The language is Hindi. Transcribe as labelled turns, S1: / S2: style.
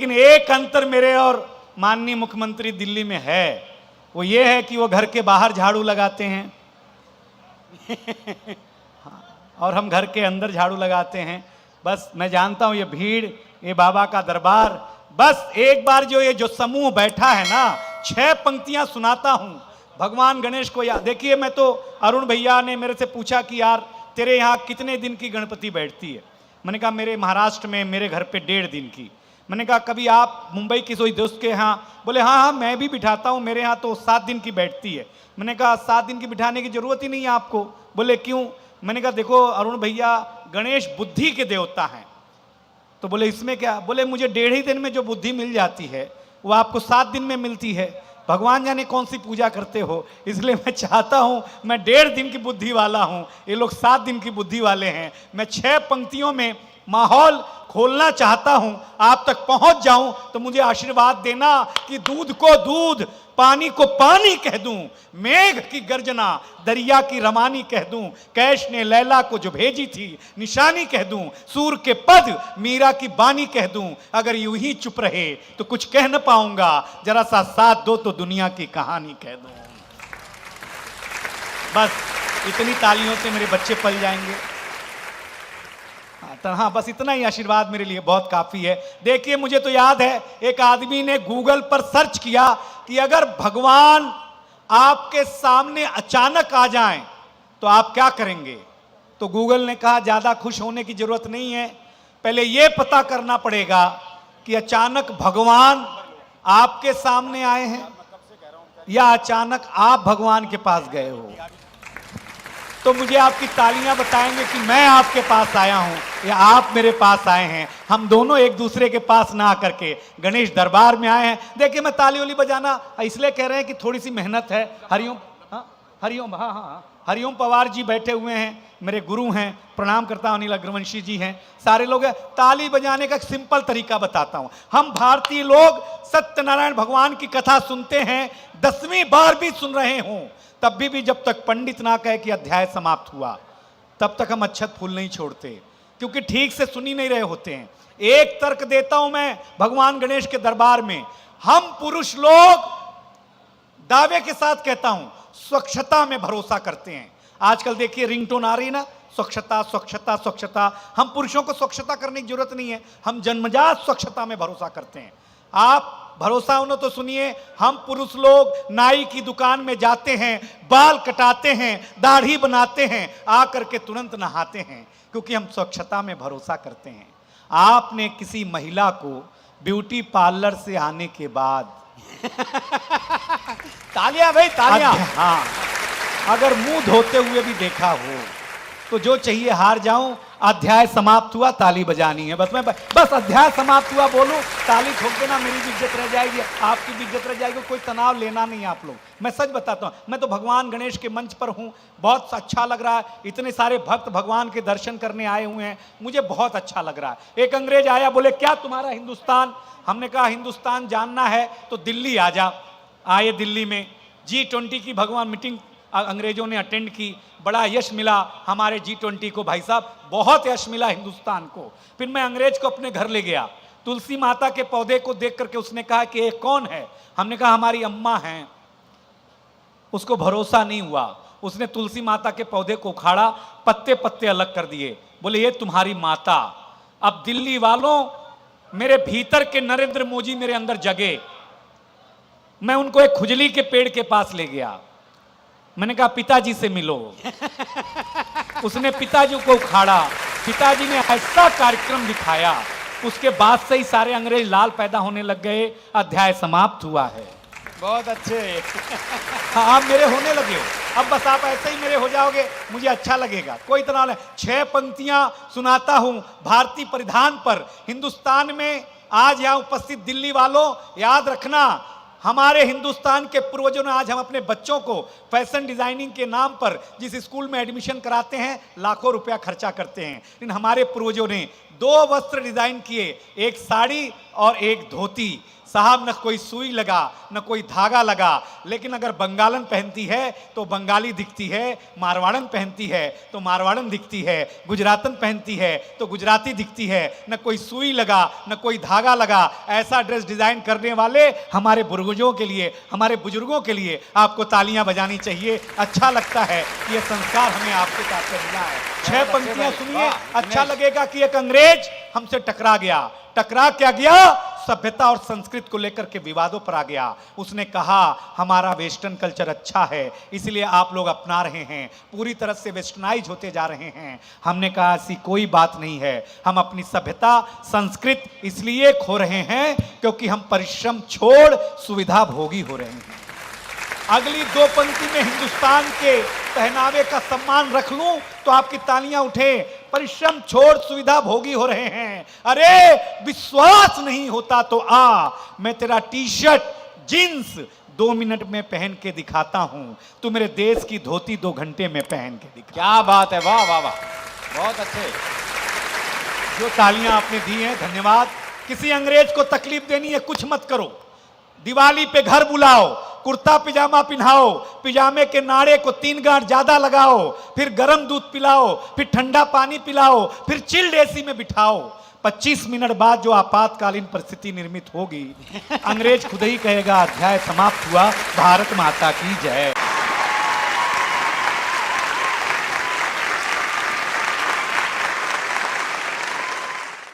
S1: लेकिन एक अंतर मेरे और माननीय मुख्यमंत्री दिल्ली में है, वो ये है कि वो घर के बाहर झाड़ू लगाते हैं और हम घर के अंदर झाड़ू लगाते हैं। बस मैं जानता हूं ये भीड़, ये बाबा का दरबार, बस एक बार जो समूह बैठा है ना, 6 पंक्तियां सुनाता हूं भगवान गणेश को याद। देखिए, मैं तो अरुण भैया ने मेरे से पूछा कि यार तेरे यहाँ कितने दिन की गणपति बैठती है? मैंने कहा मेरे महाराष्ट्र में मेरे घर पे 1.5 दिन की। मैंने कहा कभी आप मुंबई की कोई दोस्त के यहाँ? बोले हाँ हाँ मैं भी बिठाता हूँ, मेरे यहाँ तो 7 दिन की बैठती है। मैंने कहा 7 दिन की बिठाने की जरूरत ही नहीं है आपको। बोले क्यों? मैंने कहा देखो अरुण भैया, गणेश बुद्धि के देवता हैं। तो बोले इसमें क्या? बोले मुझे 1.5 ही दिन में जो बुद्धि मिल जाती है वो आपको 7 दिन में मिलती है। भगवान जाने कौन सी पूजा करते हो, इसलिए मैं चाहता हूं, मैं 1.5 दिन की बुद्धि वाला हूं, ये लोग 7 दिन की बुद्धि वाले हैं। मैं 6 पंक्तियों में माहौल खोलना चाहता हूं, आप तक पहुंच जाऊं तो मुझे आशीर्वाद देना कि दूध को दूध, पानी को पानी कह दूं, मेघ की गर्जना दरिया की रवानी कह दूं, कैश ने लैला को जो भेजी थी निशानी कह दूं, सूर के पद मीरा की बानी कह दूं। अगर यूं ही चुप रहे तो कुछ कह न पाऊंगा, जरा सा साथ दो तो दुनिया की कहानी कह दूं। बस इतनी तालियों से मेरे बच्चे पल जाएंगे। हाँ, बस इतना ही आशीर्वाद मेरे लिए बहुत काफी है। देखिए, मुझे तो याद है एक आदमी ने गूगल पर सर्च किया कि अगर भगवान आपके सामने अचानक आ जाएं तो आप क्या करेंगे? तो गूगल ने कहा ज्यादा खुश होने की जरूरत नहीं है, पहले यह पता करना पड़ेगा कि अचानक भगवान आपके सामने आए हैं या अचानक आप भगवान के पास गए हो। तो मुझे आपकी तालियां बताएंगे कि मैं आपके पास आया हूं या आप मेरे पास आए हैं। हम दोनों एक दूसरे के पास ना आकर के गणेश दरबार में आए हैं। देखिए, मैं ताली वाली बजाना इसलिए कह रहे हैं कि थोड़ी सी मेहनत है। हरिओम, हाँ हरिओम, हाँ हाँ हरिओम पवार जी बैठे हुए हैं, मेरे गुरु हैं, प्रणाम करता हूं। अनिल अग्रवंशी जी हैं, सारे लोग हैं। ताली बजाने का एक सिंपल तरीका बताता हूं। हम भारतीय लोग सत्यनारायण भगवान की कथा सुनते हैं, 10वीं बार भी सुन रहे हों, तब भी जब तक पंडित ना कहे कि अध्याय समाप्त हुआ, तब तक हम अक्षत फूल नहीं छोड़ते, क्योंकि ठीक से सुन ही नहीं रहे होते हैं। एक तर्क देता हूं मैं भगवान गणेश के दरबार में, हम पुरुष लोग दावे के साथ कहता हूं स्वच्छता में भरोसा करते हैं। आजकल देखिए रिंगटोन आ रही ना, स्वच्छता स्वच्छता स्वच्छता। हम पुरुषों को स्वच्छता करने की जरूरत नहीं है, हम जन्मजात स्वच्छता में भरोसा करते हैं। आप भरोसा उन्हें तो सुनिए, हम पुरुष लोग नाई की दुकान में जाते हैं, बाल कटाते हैं, दाढ़ी बनाते हैं, आकर के तुरंत नहाते हैं, क्योंकि हम स्वच्छता में भरोसा करते हैं। आपने किसी महिला को ब्यूटी पार्लर से आने के बाद तालियां भाई तालियां, हाँ, अगर मुंह धोते हुए भी देखा हो तो जो चाहिए हार जाऊं, अध्याय समाप्त हुआ, ताली बजानी है। बस अध्याय समाप्त हुआ बोलूं, ताली ठोक देना, मेरी भी इज्जत रह जाएगी, आपकी भी इज्जत रह जाएगी। कोई तनाव लेना नहीं आप लोग। मैं सच बताता हूं, मैं तो भगवान गणेश के मंच पर हूं, बहुत अच्छा लग रहा है। इतने सारे भक्त भगवान के दर्शन करने आए हुए हैं, मुझे बहुत अच्छा लग रहा है। एक अंग्रेज आया, बोले क्या तुम्हारा हिंदुस्तान? हमने कहा हिंदुस्तान जानना है तो दिल्ली आ जा। आए दिल्ली में G20 की भगवान मीटिंग अंग्रेजों ने अटेंड की, बड़ा यश मिला हमारे G20 को, भाई साहब बहुत यश मिला हिंदुस्तान को। फिर मैं अंग्रेज को अपने घर ले गया, तुलसी माता के पौधे को देख करके उसने कहा कि ये कौन है? हमने कहा हमारी अम्मा हैं। उसको भरोसा नहीं हुआ, उसने तुलसी माता के पौधे को उखाड़ा, पत्ते पत्ते अलग कर दिए, बोले ये तुम्हारी माता। अब दिल्ली वालों, मेरे भीतर के नरेंद्र मोदी मेरे अंदर जगे। मैं उनको एक खुजली के पेड़ के पास ले गया, मैंने कहा पिताजी से मिलो। उसने पिताजी को उखाड़ा, पिताजी ने ऐसा कार्यक्रम दिखाया, उसके बाद से ही सारे अंग्रेज लाल पैदा होने लग गए। अध्याय समाप्त हुआ है। बहुत अच्छे। हाँ, आप मेरे होने लगे, अब बस आप ऐसे ही मेरे हो जाओगे, मुझे अच्छा लगेगा, कोई तनाव नहीं। 6 पंक्तियां सुनाता हूं भारतीय परिधान पर। हिंदुस्तान में आज यहां उपस्थित दिल्ली वालों, याद रखना, हमारे हिंदुस्तान के पूर्वजों ने, आज हम अपने बच्चों को फैशन डिजाइनिंग के नाम पर जिस स्कूल में एडमिशन कराते हैं, लाखों रुपया खर्चा करते हैं, लेकिन हमारे पूर्वजों ने 2 वस्त्र डिजाइन किए, एक साड़ी और एक धोती। साहब न कोई सुई लगा न कोई धागा लगा, लेकिन अगर बंगालन पहनती है तो बंगाली दिखती है, मारवाड़न पहनती है तो मारवाड़न दिखती है, गुजरातन पहनती है तो गुजराती दिखती है। न कोई सुई लगा न कोई धागा लगा। ऐसा ड्रेस डिजाइन करने वाले हमारे बुजुर्गों के लिए, हमारे बुजुर्गों के लिए आपको तालियां बजानी चाहिए। अच्छा लगता है कि ये संस्कार हमें आपके साथ से मिला है। 6 पंक्तियां सुनिए, अच्छा लगेगा कि एक अंग्रेज हमसे टकरा गया। टकरा क्या गया? सभ्यता और संस्कृत को लेकर के विवादों पर आ गया। उसने कहा हमारा वेस्टर्न कल्चर अच्छा है, इसलिए आप लोग अपना रहे हैं, पूरी तरह से वेस्टर्नाइज होते जा रहे हैं। हमने कहा ऐसी कोई बात नहीं है, हम अपनी सभ्यता संस्कृत इसलिए खो रहे हैं क्योंकि हम परिश्रम छोड़ सुविधा भोगी हो रहे हैं। अगली 2 पंक्ति में हिंदुस्तान के पहनावे का सम्मान रख लूं तो आपकी तालियां उठे। परिश्रम छोड़ सुविधा भोगी हो रहे हैं। अरे विश्वास नहीं होता तो आ, मैं तेरा टी शर्ट जींस 2 मिनट में पहन के दिखाता हूं, तू मेरे देश की धोती 2 घंटे में पहन के दिखा।
S2: क्या बात है, वाह वाह वाह, बहुत अच्छे।
S1: जो तालियां आपने दी हैं, धन्यवाद। किसी अंग्रेज को तकलीफ देनी है, कुछ मत करो। दिवाली पे घर बुलाओ, कुर्ता पिजामा पिन्हाओ, पिजामे के नाड़े को 3 गांठ ज्यादा लगाओ, फिर गर्म दूध पिलाओ, फिर ठंडा पानी पिलाओ, फिर चिल्ड एसी में बिठाओ। 25 मिनट बाद जो आपातकालीन परिस्थिति निर्मित होगी, अंग्रेज खुद ही कहेगा अध्याय समाप्त हुआ, भारत माता की जय।